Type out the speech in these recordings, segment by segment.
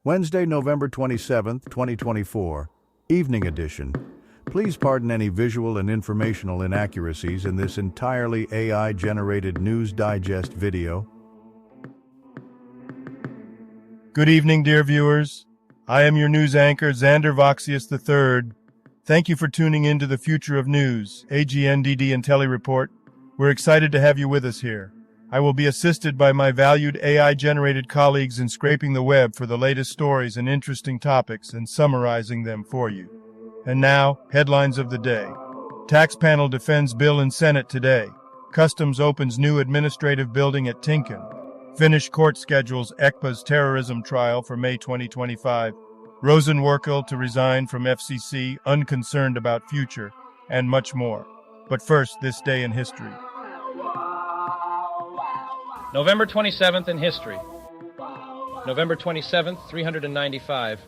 Wednesday, November 27th, 2024, Evening Edition. Please pardon any visual and informational inaccuracies in this entirely AI-generated News Digest video. Good evening, dear viewers. I am your news anchor, Xander Voxius III. Thank you for tuning in to the Future of News, AGNDD IntelliReport. We're excited to have you with us here. I will be assisted by my valued AI-generated colleagues in scraping the web for the latest stories and interesting topics and summarizing them for you. And now, headlines of the day. Tax panel defends bill in Senate today. Customs opens new administrative building at Tinkin. Finnish court schedules ECPA's terrorism trial for May 2025. Rosenworcel to resign from FCC, unconcerned about future, and much more. But first, this day in history. November 27th in history. November 27th, 395.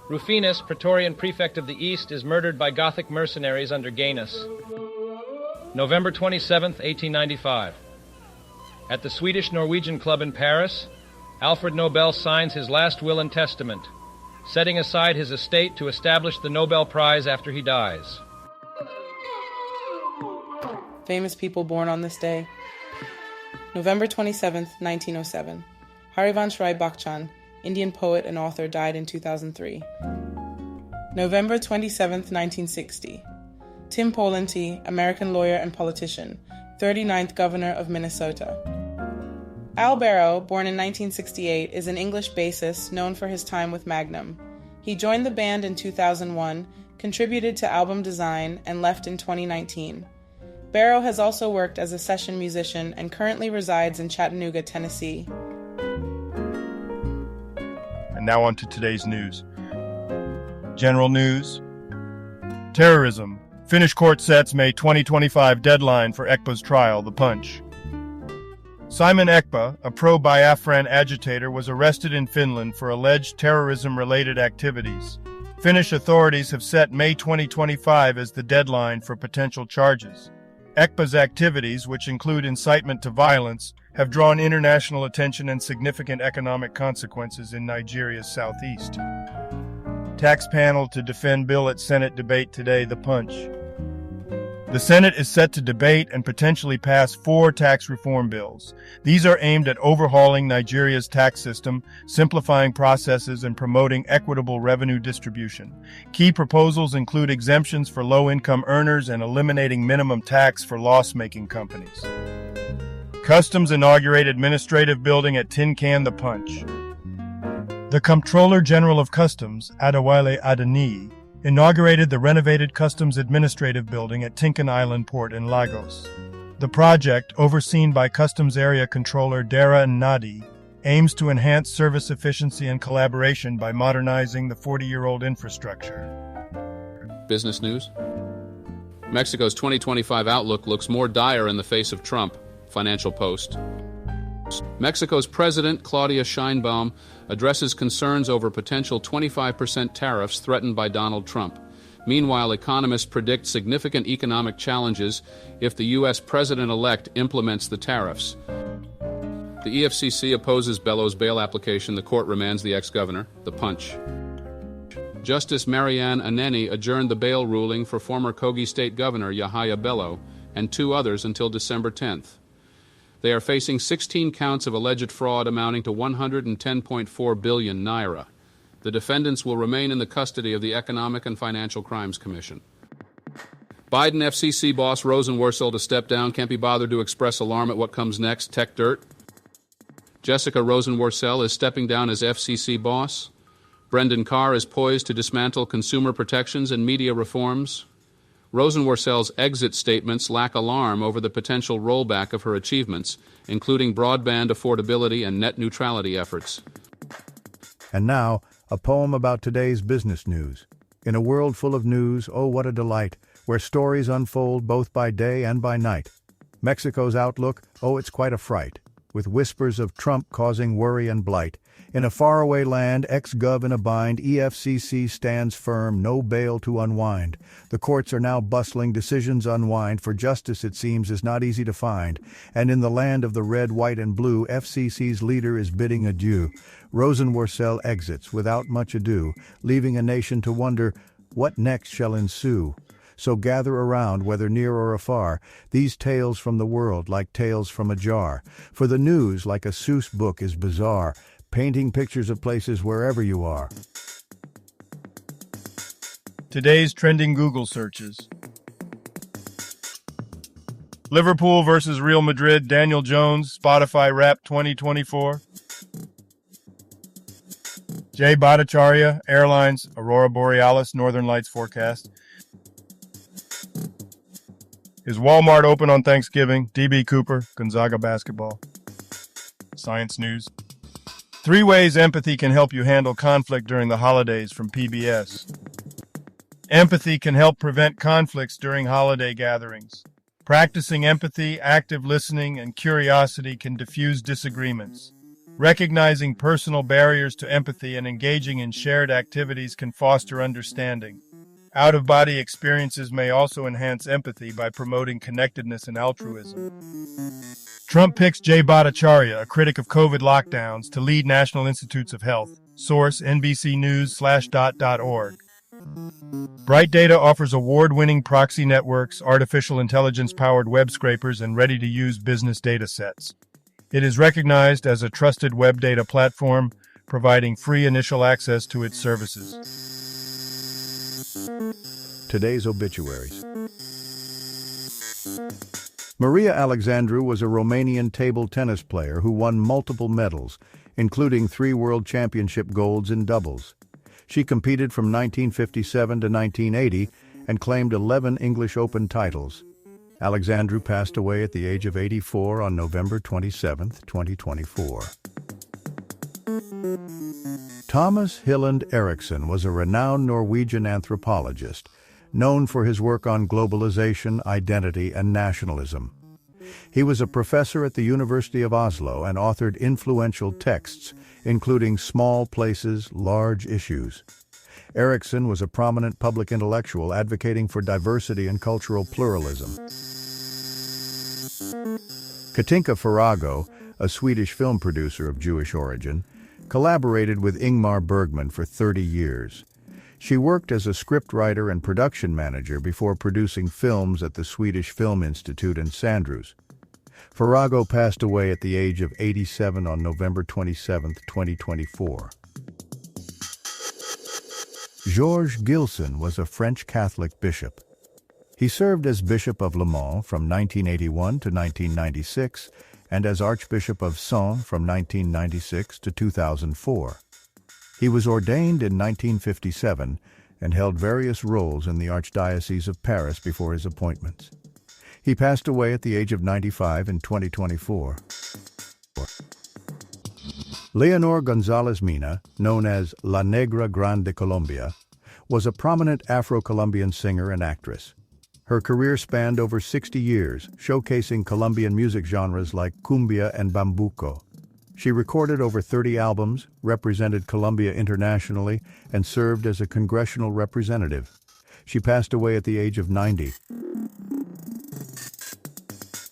Rufinus, Praetorian prefect of the East, is murdered by Gothic mercenaries under Gaius. November 27th, 1895. At the Swedish-Norwegian Club in Paris, Alfred Nobel signs his last will and testament, setting aside his estate to establish the Nobel Prize after he dies. Famous people born on this day. November 27th, 1907. Harivansh Rai Bachchan, Indian poet and author, died in 2003. November 27th, 1960. Tim Pawlenty, American lawyer and politician, 39th Governor of Minnesota. Al Barrow, born in 1968, is an English bassist known for his time with Magnum. He joined the band in 2001, contributed to album design, and left in 2019. Barrow has also worked as a session musician and currently resides in Chattanooga, Tennessee. And now on to today's news. General news. Terrorism. Finnish court sets May 2025 deadline for ECPA's trial, The Punch. Simon Ekpa, a pro-Biafran agitator, was arrested in Finland for alleged terrorism-related activities. Finnish authorities have set May 2025 as the deadline for potential charges. ECPA's activities, which include incitement to violence, have drawn international attention and significant economic consequences in Nigeria's southeast. Tax panel to defend bill at Senate debate today, The Punch. The Senate is set to debate and potentially pass 4 tax reform bills. These are aimed at overhauling Nigeria's tax system, simplifying processes, and promoting equitable revenue distribution. Key proposals include exemptions for low-income earners and eliminating minimum tax for loss-making companies. Customs inaugurate administrative building at Tin Can, The Punch. The Comptroller General of Customs, Adewale Adeniyi, inaugurated the renovated Customs Administrative Building at Tinkan Island Port in Lagos. The project, overseen by Customs Area Controller Dara Nnadi, aims to enhance service efficiency and collaboration by modernizing the 40-year-old infrastructure. Business news. Mexico's 2025 outlook looks more dire in the face of Trump, Financial Post. Mexico's President, Claudia Sheinbaum, addresses concerns over potential 25% tariffs threatened by Donald Trump. Meanwhile, economists predict significant economic challenges if the U.S. president-elect implements the tariffs. The EFCC opposes Bello's bail application. The court remands the ex-governor. The Punch. Justice Marianne Aneni adjourned the bail ruling for former Kogi State Governor Yahaya Bello and 2 others until December 10th. They are facing 16 counts of alleged fraud amounting to 110.4 billion naira. The defendants will remain in the custody of the Economic and Financial Crimes Commission. Biden FCC boss Rosenworcel to step down, can't be bothered to express alarm at what comes next. Tech dirt. Jessica Rosenworcel is stepping down as FCC boss. Brendan Carr is poised to dismantle consumer protections and media reforms. Rosenworcel's exit statements lack alarm over the potential rollback of her achievements, including broadband affordability and net neutrality efforts. And now, a poem about today's business news. In a world full of news, oh what a delight, where stories unfold both by day and by night. Mexico's outlook, oh it's quite a fright. with whispers of Trump causing worry and blight. In a faraway land, ex-gov in a bind, EFCC stands firm, no bail to unwind. The courts are now bustling, decisions unwind, for justice, it seems, is not easy to find. And in the land of the red, white, and blue, FCC's leader is bidding adieu. Rosenworcel exits without much ado, leaving a nation to wonder, what next shall ensue? So gather around, whether near or afar, these tales from the world like tales from a jar. For the news, like a Seuss book, is bizarre, painting pictures of places wherever you are. Today's trending Google searches. Liverpool versus Real Madrid, Daniel Jones, Spotify Rap 2024. Jay Bhattacharya, Airlines, Aurora Borealis, Northern Lights forecast. Is Walmart open on Thanksgiving? DB Cooper, Gonzaga basketball. Science news. 3 ways empathy can help you handle conflict during the holidays from PBS. Empathy can help prevent conflicts during holiday gatherings. Practicing empathy, active listening, and curiosity can diffuse disagreements. Recognizing personal barriers to empathy and engaging in shared activities can foster understanding. Out-of-body experiences may also enhance empathy by promoting connectedness and altruism. Trump picks Jay Bhattacharya, a critic of COVID lockdowns, to lead National Institutes of Health. Source, NBCnews/.org. Bright Data offers award-winning proxy networks, artificial intelligence-powered web scrapers, and ready-to-use business data sets. It is recognized as a trusted web data platform, providing free initial access to its services. Today's obituaries. Maria Alexandru was a Romanian table tennis player who won multiple medals, including 3 world championship golds in doubles. She competed from 1957 to 1980 and claimed 11 English Open titles. Alexandru passed away at the age of 84 on November 27, 2024. Thomas Hilland Eriksson was a renowned Norwegian anthropologist, known for his work on globalization, identity, and nationalism. He was a professor at the University of Oslo and authored influential texts, including Small Places, Large Issues. Eriksson was a prominent public intellectual advocating for diversity and cultural pluralism. Katinka Farago, a Swedish film producer of Jewish origin, collaborated with Ingmar Bergman for 30 years. She worked as a scriptwriter and production manager before producing films at the Swedish Film Institute and Sandrews. Farago passed away at the age of 87 on November 27, 2024. Georges Gilson was a French Catholic bishop. He served as Bishop of Le Mans from 1981 to 1996 and as Archbishop of Sens from 1996 to 2004. He was ordained in 1957 and held various roles in the Archdiocese of Paris before his appointments. He passed away at the age of 95 in 2024. Leonor González Mina, known as La Negra Grande de Colombia, was a prominent Afro-Colombian singer and actress. Her career spanned over 60 years, showcasing Colombian music genres like cumbia and bambuco. She recorded over 30 albums, represented Colombia internationally, and served as a congressional representative. She passed away at the age of 90.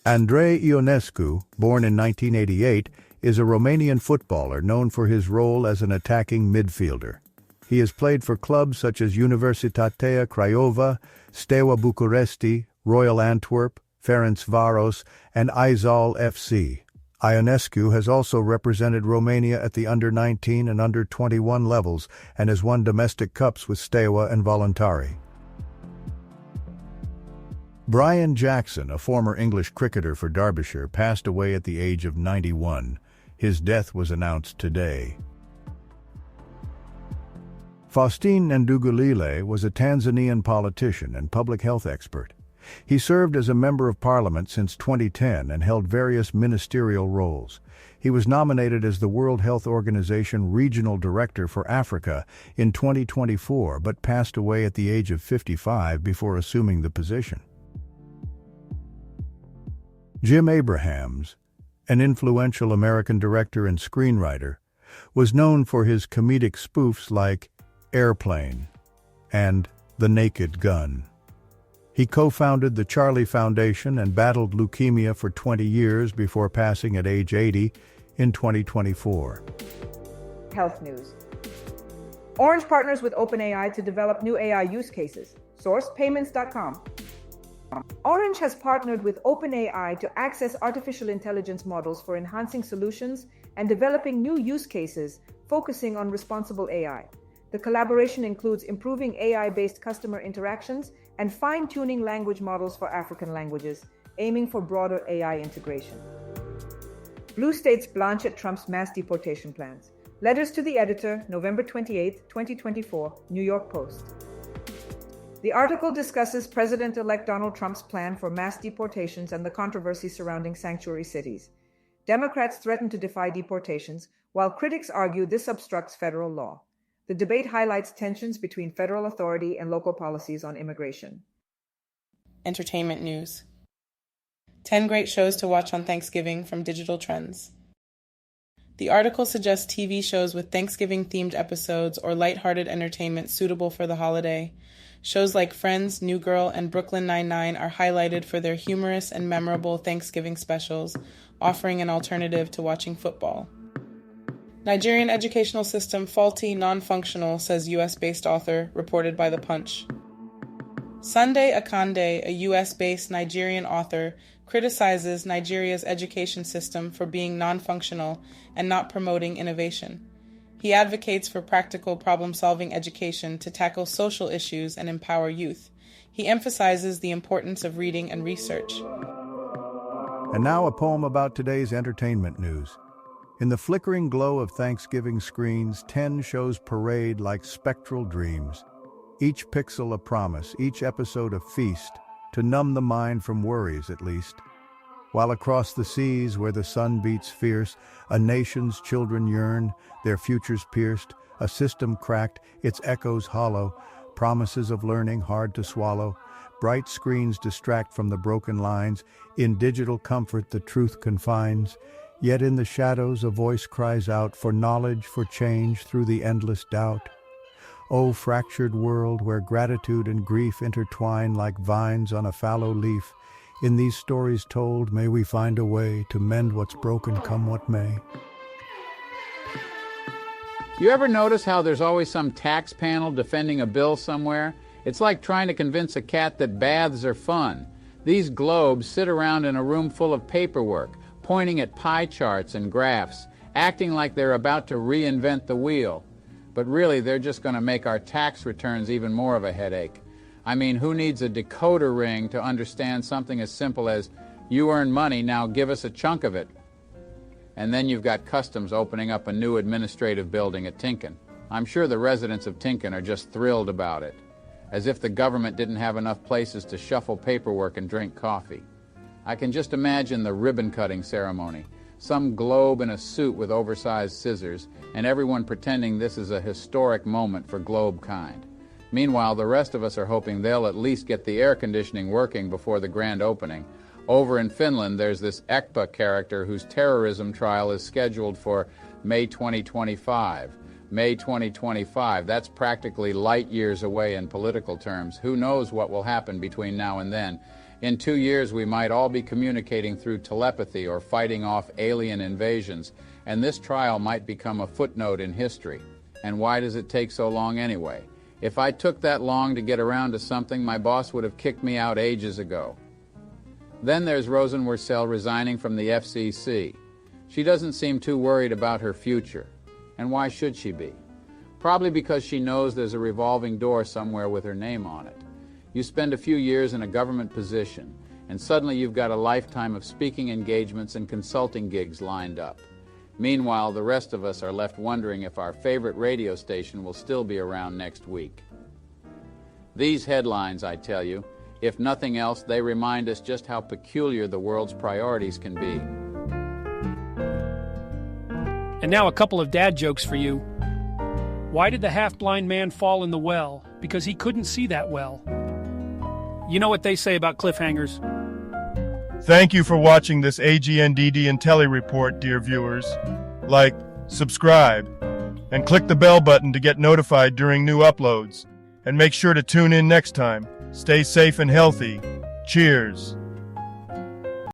Andrei Ionescu, born in 1988, is a Romanian footballer known for his role as an attacking midfielder. He has played for clubs such as Universitatea Craiova, Steaua Bucuresti, Royal Antwerp, Ferencvaros, and Aizal FC. Ionescu has also represented Romania at the under-19 and under-21 levels and has won domestic cups with Steaua and Voluntari. Brian Jackson, a former English cricketer for Derbyshire, passed away at the age of 91. His death was announced today. Faustin Ndugulile was a Tanzanian politician and public health expert. He served as a member of parliament since 2010 and held various ministerial roles. He was nominated as the World Health Organization Regional Director for Africa in 2024, but passed away at the age of 55 before assuming the position. Jim Abrahams, an influential American director and screenwriter, was known for his comedic spoofs like Airplane and The Naked Gun. He co-founded the Charlie Foundation and battled leukemia for 20 years before passing at age 80 in 2024. Health news. Orange partners with OpenAI to develop new AI use cases. Source, payments.com. Orange has partnered with OpenAI to access artificial intelligence models for enhancing solutions and developing new use cases focusing on responsible AI. The collaboration includes improving AI-based customer interactions and fine-tuning language models for African languages, aiming for broader AI integration. Blue states blanch at Trump's mass deportation plans. Letters to the editor, November 28, 2024, New York Post. The article discusses President-elect Donald Trump's plan for mass deportations and the controversy surrounding sanctuary cities. Democrats threaten to defy deportations, while critics argue this obstructs federal law. The debate highlights tensions between federal authority and local policies on immigration. Entertainment news. 10 great shows to watch on Thanksgiving from Digital Trends. The article suggests TV shows with Thanksgiving-themed episodes or lighthearted entertainment suitable for the holiday. Shows like Friends, New Girl, and Brooklyn Nine-Nine are highlighted for their humorous and memorable Thanksgiving specials, offering an alternative to watching football. Nigerian educational system faulty, non-functional, says U.S.-based author, reported by The Punch. Sunday Akande, a U.S.-based Nigerian author, criticizes Nigeria's education system for being non-functional and not promoting innovation. He advocates for practical problem-solving education to tackle social issues and empower youth. He emphasizes the importance of reading and research. And now a poem about today's entertainment news. In the flickering glow of Thanksgiving screens, 10 shows parade like spectral dreams. Each pixel a promise, each episode a feast, to numb the mind from worries at least. While across the seas where the sun beats fierce, a nation's children yearn, their futures pierced, a system cracked, its echoes hollow, promises of learning hard to swallow. Bright screens distract from the broken lines, in digital comfort the truth confines. Yet in the shadows a voice cries out for knowledge, for change through the endless doubt. O fractured world where gratitude and grief intertwine like vines on a fallow leaf, in these stories told may we find a way to mend what's broken come what may. You ever notice how there's always some tax panel defending a bill somewhere? It's like trying to convince a cat that baths are fun. These globes sit around in a room full of paperwork, pointing at pie charts and graphs, acting like they're about to reinvent the wheel. But really, they're just going to make our tax returns even more of a headache. I mean, who needs a decoder ring to understand something as simple as, you earn money, now give us a chunk of it? And then you've got Customs opening up a new administrative building at Tinkin. I'm sure the residents of Tinkin are just thrilled about it, as if the government didn't have enough places to shuffle paperwork and drink coffee. I can just imagine the ribbon-cutting ceremony, some globe in a suit with oversized scissors, and everyone pretending this is a historic moment for globe kind. Meanwhile, the rest of us are hoping they'll at least get the air conditioning working before the grand opening. Over in Finland, there's this ECPA character whose terrorism trial is scheduled for May 2025. May 2025, that's practically light years away in political terms. Who knows what will happen between now and then? In 2 years, we might all be communicating through telepathy or fighting off alien invasions, and this trial might become a footnote in history. And why does it take so long anyway? If I took that long to get around to something, my boss would have kicked me out ages ago. Then there's Rosenworcel resigning from the FCC. She doesn't seem too worried about her future. And why should she be? Probably because she knows there's a revolving door somewhere with her name on it. You spend a few years in a government position, and suddenly you've got a lifetime of speaking engagements and consulting gigs lined up. Meanwhile, the rest of us are left wondering if our favorite radio station will still be around next week. These headlines, I tell you, if nothing else, they remind us just how peculiar the world's priorities can be. And now a couple of dad jokes for you. Why did the half-blind man fall in the well? Because he couldn't see that well. You know what they say about cliffhangers. Thank you for watching this AGNDD IntelliReport, dear viewers. Like, subscribe, and click the bell button to get notified during new uploads. And make sure to tune in next time. Stay safe and healthy. Cheers.